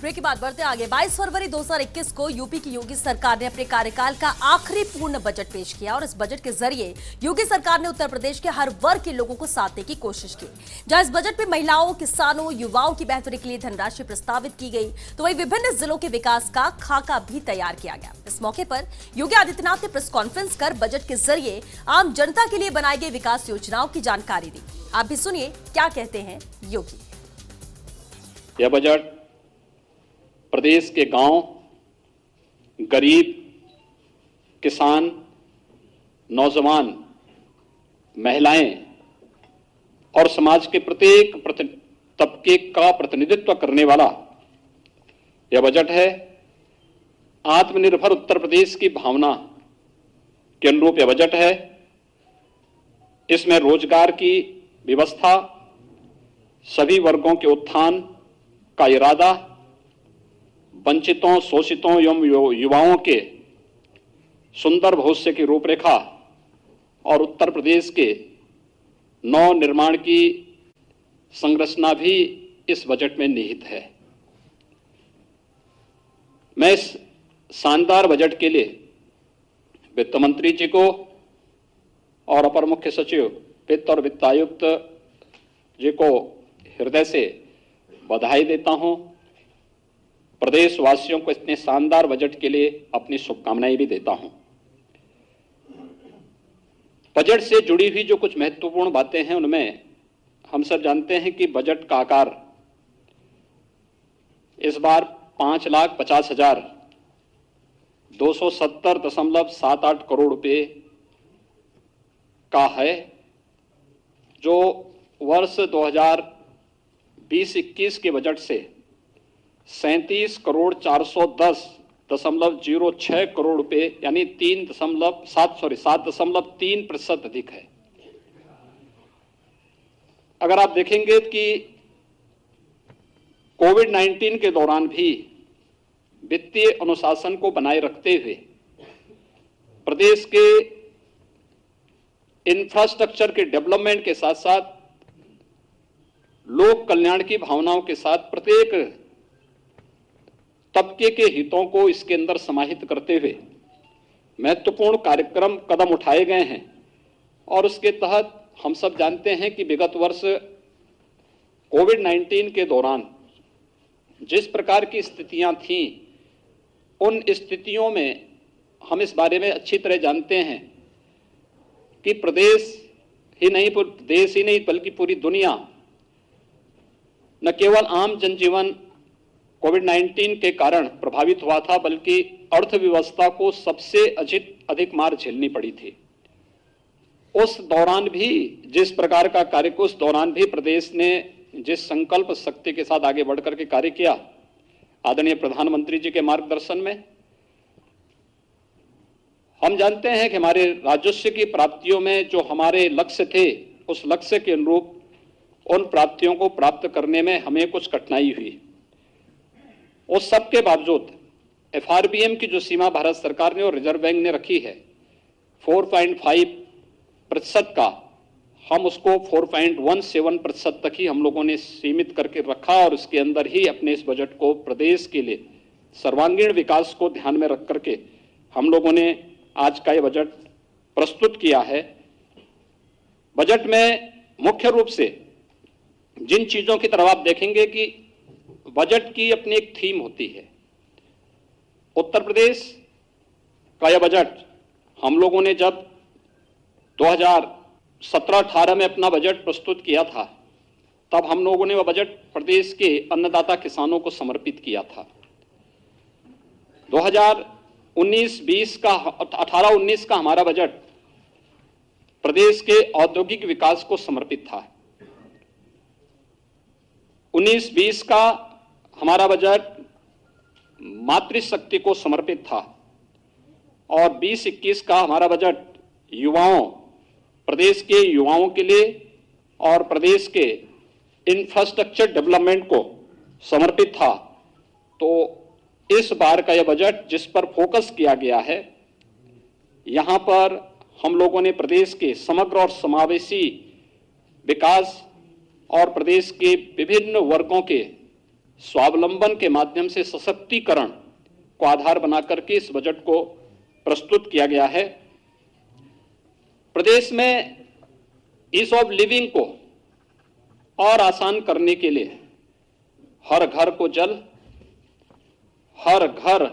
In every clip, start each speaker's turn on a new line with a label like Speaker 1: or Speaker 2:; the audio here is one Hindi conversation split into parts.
Speaker 1: ब्रेक के बाद बढ़ते आगे। 22 फरवरी 2021 को यूपी की योगी सरकार ने अपने कार्यकाल का आखिरी पूर्ण बजट पेश किया और इस बजट के जरिए योगी सरकार ने उत्तर प्रदेश के हर वर्ग के लोगों को साधने की कोशिश की। जहां इस बजट में महिलाओं, किसानों, युवाओं की बेहतरी के लिए धनराशि प्रस्तावित की गई, तो वहीं विभिन्न जिलों के विकास का खाका भी तैयार किया गया। इस मौके पर योगी आदित्यनाथ ने प्रेस कॉन्फ्रेंस कर बजट के जरिए आम जनता के लिए बनाई गई विकास योजनाओं की जानकारी दी। आप भी सुनिए क्या कहते हैं योगी।
Speaker 2: यह बजट प्रदेश के गांव, गरीब, किसान, नौजवान, महिलाएं और समाज के प्रत्येक तबके का प्रतिनिधित्व करने वाला यह बजट है। आत्मनिर्भर उत्तर प्रदेश की भावना के अनुरूप यह बजट है। इसमें रोजगार की व्यवस्था, सभी वर्गों के उत्थान का इरादा, वंचितों, शोषितों एवं युवाओं के सुंदर भविष्य की रूपरेखा और उत्तर प्रदेश के नव निर्माण की संरचना भी इस बजट में निहित है। मैं इस शानदार बजट के लिए वित्त मंत्री जी को और अपर मुख्य सचिव वित्त और वित्त आयुक्त जी को हृदय से बधाई देता हूं। प्रदेशवासियों को इतने शानदार बजट के लिए अपनी शुभकामनाएं भी देता हूं। बजट से जुड़ी हुई जो कुछ महत्वपूर्ण बातें हैं, उनमें हम सब जानते हैं कि बजट का आकार इस बार 5,50,270.78 करोड़ रुपए का है, जो वर्ष 2020-21 के बजट से 37,410.06 करोड़ रुपए यानी 7.3% अधिक है। अगर आप देखेंगे कि कोविड-19 के दौरान भी वित्तीय अनुशासन को बनाए रखते हुए प्रदेश के इंफ्रास्ट्रक्चर के डेवलपमेंट के साथ साथ लोक कल्याण की भावनाओं के साथ प्रत्येक तबके के हितों को इसके अंदर समाहित करते हुए महत्वपूर्ण कार्यक्रम कदम उठाए गए हैं। और उसके तहत हम सब जानते हैं कि विगत वर्ष कोविड-19 के दौरान जिस प्रकार की स्थितियां थीं, उन स्थितियों में हम इस बारे में अच्छी तरह जानते हैं कि देश ही नहीं बल्कि पूरी दुनिया न केवल आम जनजीवन कोविड-19 के कारण प्रभावित हुआ था, बल्कि अर्थव्यवस्था को सबसे अधिक मार झेलनी पड़ी थी। उस दौरान भी जिस प्रकार का कार्य, उस दौरान भी प्रदेश ने जिस संकल्प शक्ति के साथ आगे बढ़कर के कार्य किया, आदरणीय प्रधानमंत्री जी के मार्गदर्शन में, हम जानते हैं कि हमारे राजस्व की प्राप्तियों में जो हमारे लक्ष्य थे, उस लक्ष्य के अनुरूप उन प्राप्तियों को प्राप्त करने में हमें कुछ कठिनाई हुई। उस सब के बावजूद एफआरबीएम की जो सीमा भारत सरकार ने और रिजर्व बैंक ने रखी है 4.5% का, हम उसको 4.17% तक ही हम लोगों ने सीमित करके रखा और उसके अंदर ही अपने इस बजट को प्रदेश के लिए सर्वांगीण विकास को ध्यान में रख करके हम लोगों ने आज का ये बजट प्रस्तुत किया है। बजट में मुख्य रूप से जिन चीजों की तरफ आप देखेंगे कि बजट की अपनी एक थीम होती है। उत्तर प्रदेश का यह बजट हम लोगों ने जब 2017-18 में अपना बजट प्रस्तुत किया था, तब हम लोगों ने वह बजट प्रदेश के अन्नदाता किसानों को समर्पित किया था। 2019-20 का 18-19 का हमारा बजट प्रदेश के औद्योगिक विकास को समर्पित था। 19-20 का हमारा बजट मातृशक्ति को समर्पित था और 20-21 का हमारा बजट प्रदेश के युवाओं के लिए और प्रदेश के इंफ्रास्ट्रक्चर डेवलपमेंट को समर्पित था। तो इस बार का यह बजट जिस पर फोकस किया गया है, यहां पर हम लोगों ने प्रदेश के समग्र और समावेशी विकास और प्रदेश के विभिन्न वर्गों के स्वावलंबन के माध्यम से सशक्तिकरण को आधार बनाकर के इस बजट को प्रस्तुत किया गया है। प्रदेश में ईज ऑफ लिविंग को और आसान करने के लिए हर घर को जल, हर घर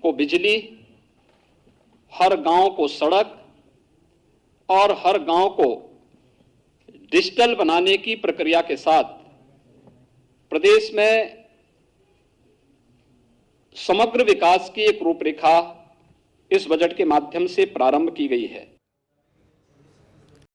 Speaker 2: को बिजली, हर गांव को सड़क और हर गांव को डिजिटल बनाने की प्रक्रिया के साथ प्रदेश में समग्र विकास की एक रूपरेखा इस बजट के माध्यम से प्रारंभ की गई है।